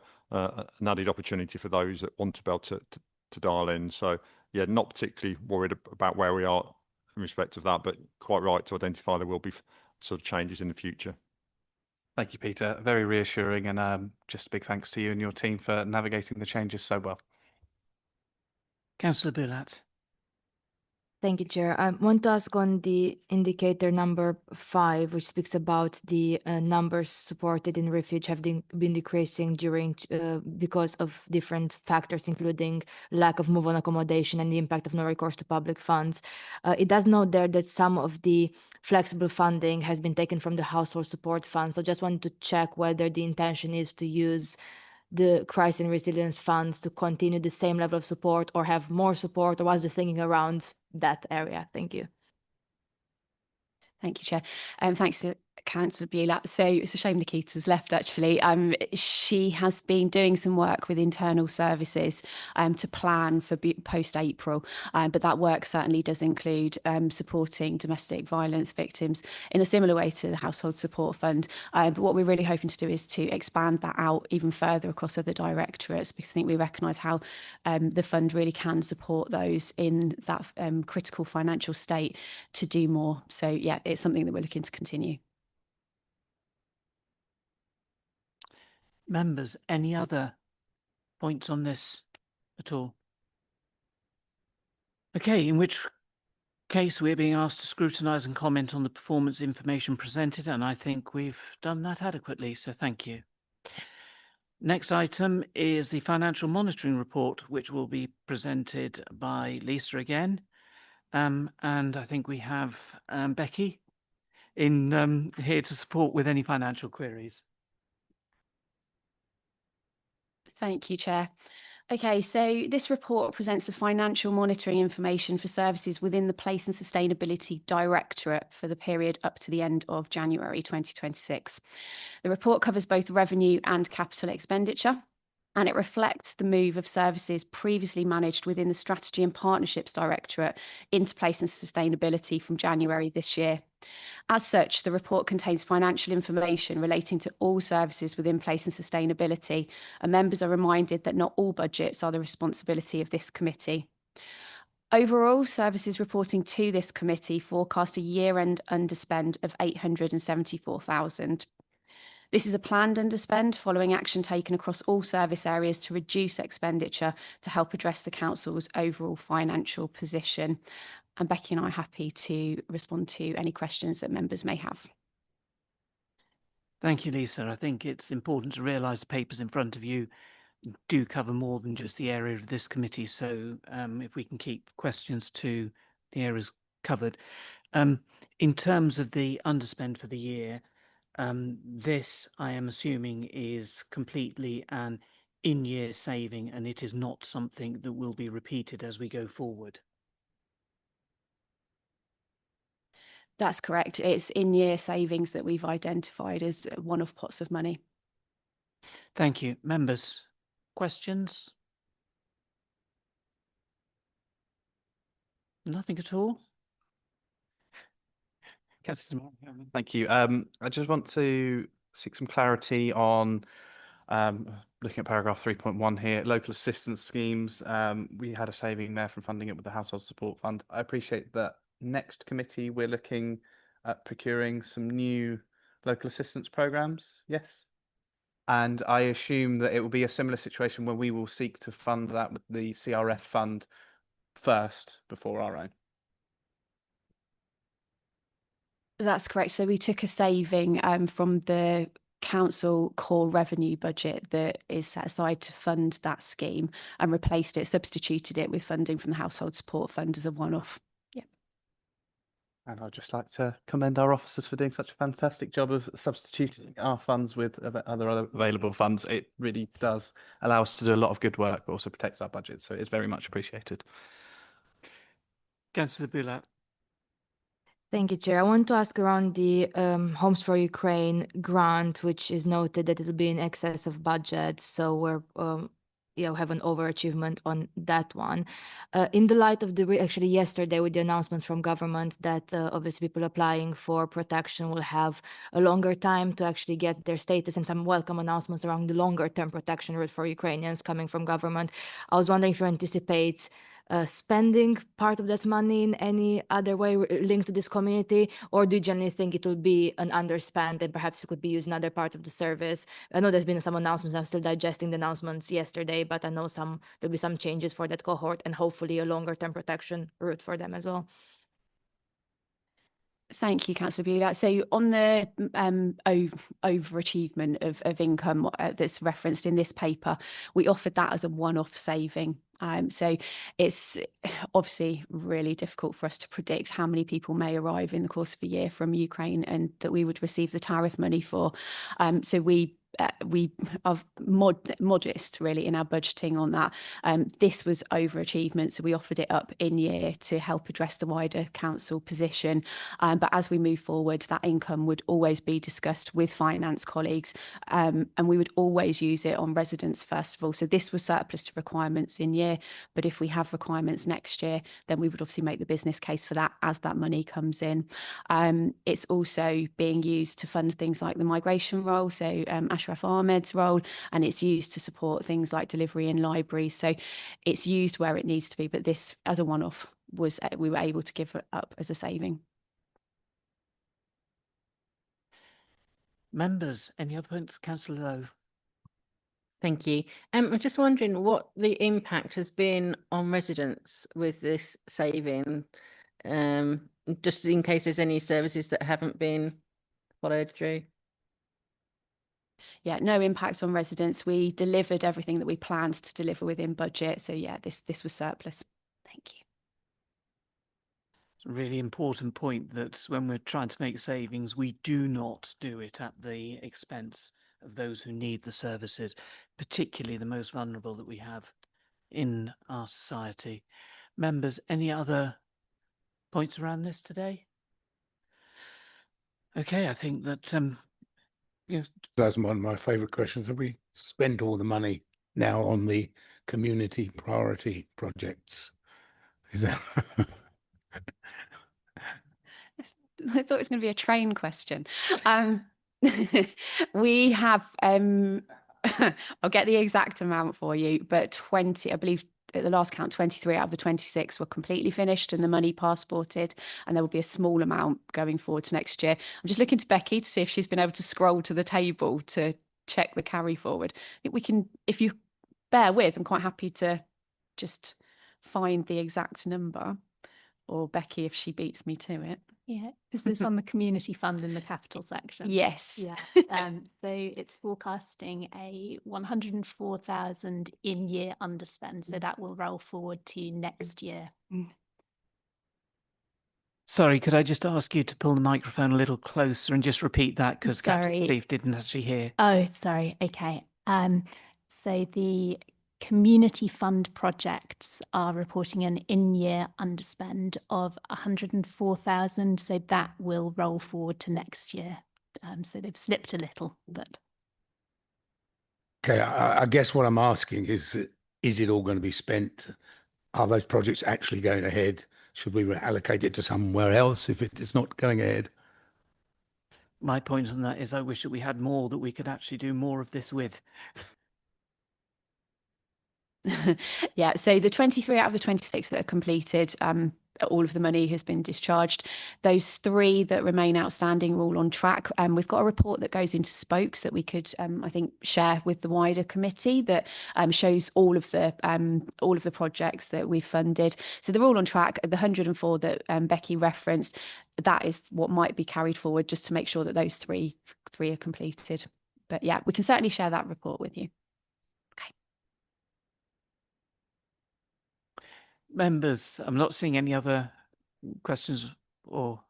added opportunity for those that want to be able to dial in. So yeah, not particularly worried about where we are in respect of that, but quite right to identify there will be sort of changes in the future. Thank you, Peter. Very reassuring, and just a big thanks to you and your team for navigating the changes so well. Councillor Bulat. Thank you, Chair. I want to ask on the indicator number 5, which speaks about the numbers supported in refuge have been decreasing because of different factors, including lack of move-on accommodation and the impact of no recourse to public funds. It does note there that some of the flexible funding has been taken from the household support fund. So just wanted to check whether the intention is to use the crisis and resilience funds to continue the same level of support or have more support, or what's the thinking around that area? Thank you. Thank you, Chair. Thanks to Councillor Bulat. So it's a shame Nikita's left, actually. She has been doing some work with internal services to plan for post-April, but that work certainly does include supporting domestic violence victims in a similar way to the Household Support Fund. But what we're really hoping to do is to expand that out even further across other directorates, because I think we recognise how the fund really can support those in that critical financial state to do more. So yeah, it's something that we're looking to continue. Members, any other points on this at all? Okay, in which case we're being asked to scrutinise and comment on the performance information presented, and I think we've done that adequately, so thank you. Next item is the financial monitoring report, which will be presented by Lisa again. And I think we have Becky in here to support with any financial queries. Thank you, Chair. Okay, so this report presents the financial monitoring information for services within the Place and Sustainability Directorate for the period up to the end of January 2026. The report covers both revenue and capital expenditure, and it reflects the move of services previously managed within the Strategy and Partnerships Directorate into Place and Sustainability from January this year. As such, the report contains financial information relating to all services within Place and Sustainability, and members are reminded that not all budgets are the responsibility of this committee. Overall, services reporting to this committee forecast a year-end underspend of 874,000. This is a planned underspend following action taken across all service areas to reduce expenditure to help address the council's overall financial position. And Becky and I are happy to respond to any questions that members may have. Thank you, Lisa. I think it's important to realise the papers in front of you do cover more than just the area of this committee. So if we can keep questions to the areas covered. In terms of the underspend for the year, this, I am assuming, is completely an in-year saving, and it is not something that will be repeated as we go forward. That's correct. It's in-year savings that we've identified as one-off pots of money. Thank you. Members, questions? Nothing at all? Thank you. I just want to seek some clarity on looking at paragraph 3.1 here, local assistance schemes. We had a saving there from funding it with the Household Support Fund. I appreciate that next committee we're looking at procuring some new local assistance programs. Yes. And I assume that it will be a similar situation where we will seek to fund that with the CRF fund first before our own. That's correct. So we took a saving from the council core revenue budget that is set aside to fund that scheme and replaced it, substituted it with funding from the Household Support Fund as a one-off. Yeah. And I'd just like to commend our officers for doing such a fantastic job of substituting our funds with other available funds. It really does allow us to do a lot of good work, but also protects our budget. So it's very much appreciated. Councillor Bulat. Thank you, Chair. I want to ask around the Homes for Ukraine grant, which is noted that it will be in excess of budget. So we're have an overachievement on that one. In the light of actually yesterday with the announcement from government that obviously people applying for protection will have a longer time to actually get their status, and some welcome announcements around the longer term protection route for Ukrainians coming from government. I was wondering if you anticipate spending part of that money in any other way linked to this community, or do you generally think it will be an underspend and perhaps it could be used in other parts of the service? I know there's been some announcements. I'm still digesting the announcements yesterday, but I know there'll be some changes for that cohort and hopefully a longer term protection route for them as well. Thank you, Councillor Bulat. So on the overachievement of income that's referenced in this paper, we offered that as a one-off saving. So it's obviously really difficult for us to predict how many people may arrive in the course of a year from Ukraine and that we would receive the tariff money for. So we are modest really in our budgeting on that. This was overachievement, so we offered it up in year to help address the wider council position. But as we move forward, that income would always be discussed with finance colleagues, and we would always use it on residents first of all. So this was surplus to requirements in year, but if we have requirements next year, then we would obviously make the business case for that as that money comes in. It's also being used to fund things like the migration role, so Ashraf Ahmed's role, and it's used to support things like delivery in libraries. So it's used where it needs to be, but this as a one-off was we were able to give it up as a saving. Members, any other points? Councillor Lowe. Thank you. I'm just wondering what the impact has been on residents with this saving, just in case there's any services that haven't been followed through. Yeah, no impact on residents. We delivered everything that we planned to deliver within budget. So yeah, this was surplus. Thank you. It's a really important point that when we're trying to make savings, we do not do it at the expense of those who need the services, particularly the most vulnerable that we have in our society. Members, any other points around this today? Okay, I think that that's one of my favourite questions. Have we spent all the money now on the community priority projects? Is that I thought it was going to be a train question. We have I'll get the exact amount for you, but I believe at the last count, 23 out of the 26 were completely finished and the money passported, and there will be a small amount going forward to next year. I'm just looking to Becky to see if she's been able to scroll to the table to check the carry forward. I think we can, if you bear with, I'm quite happy to just find the exact number, or Becky if she beats me to it. Yeah, is this on the community fund in the capital section? Yes. Yeah. So it's forecasting a 104,000 in-year underspend, so that will roll forward to next year. Sorry, could I just ask you to pull the microphone a little closer and just repeat that, because Captain Steve didn't actually hear. Oh, sorry. Okay. So the community fund projects are reporting an in-year underspend of 104,000, so that will roll forward to next year. So they've slipped a little, but Okay, I guess what I'm asking is it all going to be spent? Are those projects actually going ahead? Should we allocate it to somewhere else if it is not going ahead? My point on that is I wish that we had more that we could actually do more of this with. Yeah, so the 23 out of the 26 that are completed, all of the money has been discharged. Those 3 that remain outstanding are all on track. We've got a report that goes into spokes that we could, I think, share with the wider committee that shows all of the projects that we've funded. So they're all on track. The 104 that Becky referenced, that is what might be carried forward just to make sure that those three are completed. But yeah, we can certainly share that report with you. Members, I'm not seeing any other questions or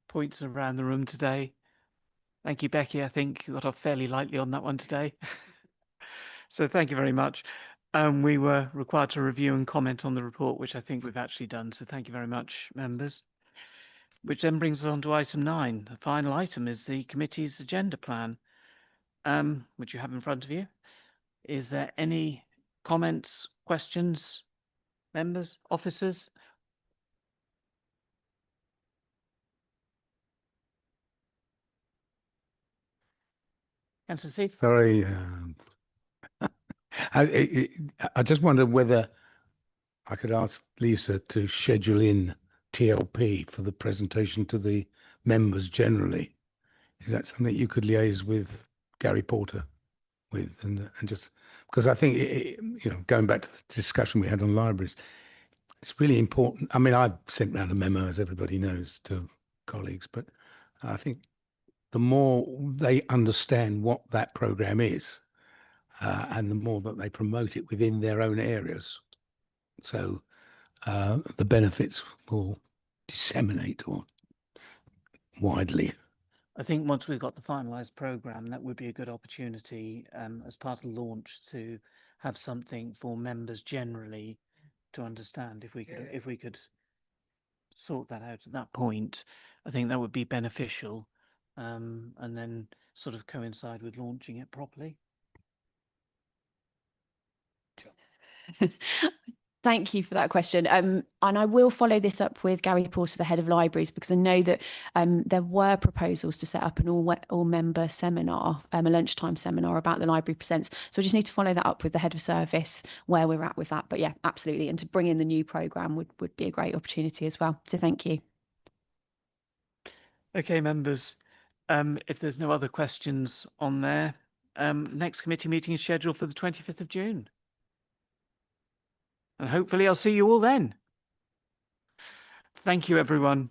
points around the room today. Thank you, Becky. I think you got off fairly lightly on that one today. So thank you very much. We were required to review and comment on the report, which I think we've actually done. So thank you very much, members. Which then brings us on to item 9. The final item is the committee's agenda plan, which you have in front of you. Is there any comments, questions? Members, officers? Councillor Seith? Sorry, I just wonder whether I could ask Lisa to schedule in TLP for the presentation to the members generally. Is that something you could liaise with Gary Porter with, and just because I think going back to the discussion we had on libraries, it's really important. I mean, I've sent around a memo, as everybody knows, to colleagues, but I think the more they understand what that program is, and the more that they promote it within their own areas, so the benefits will disseminate or widely. I think once we've got the finalised programme, that would be a good opportunity as part of launch to have something for members generally to understand. If we could sort that out at that point, I think that would be beneficial, and then sort of coincide with launching it properly. Thank you for that question. And I will follow this up with Gary Porter, the head of libraries, because I know that there were proposals to set up an all-member seminar, a lunchtime seminar about the Library Presents. So I just need to follow that up with the head of service, where we're at with that. But yeah, absolutely. And to bring in the new programme would be a great opportunity as well. So thank you. Okay, members. If there's no other questions on there, next committee meeting is scheduled for the 25th of June. And hopefully I'll see you all then. Thank you, everyone.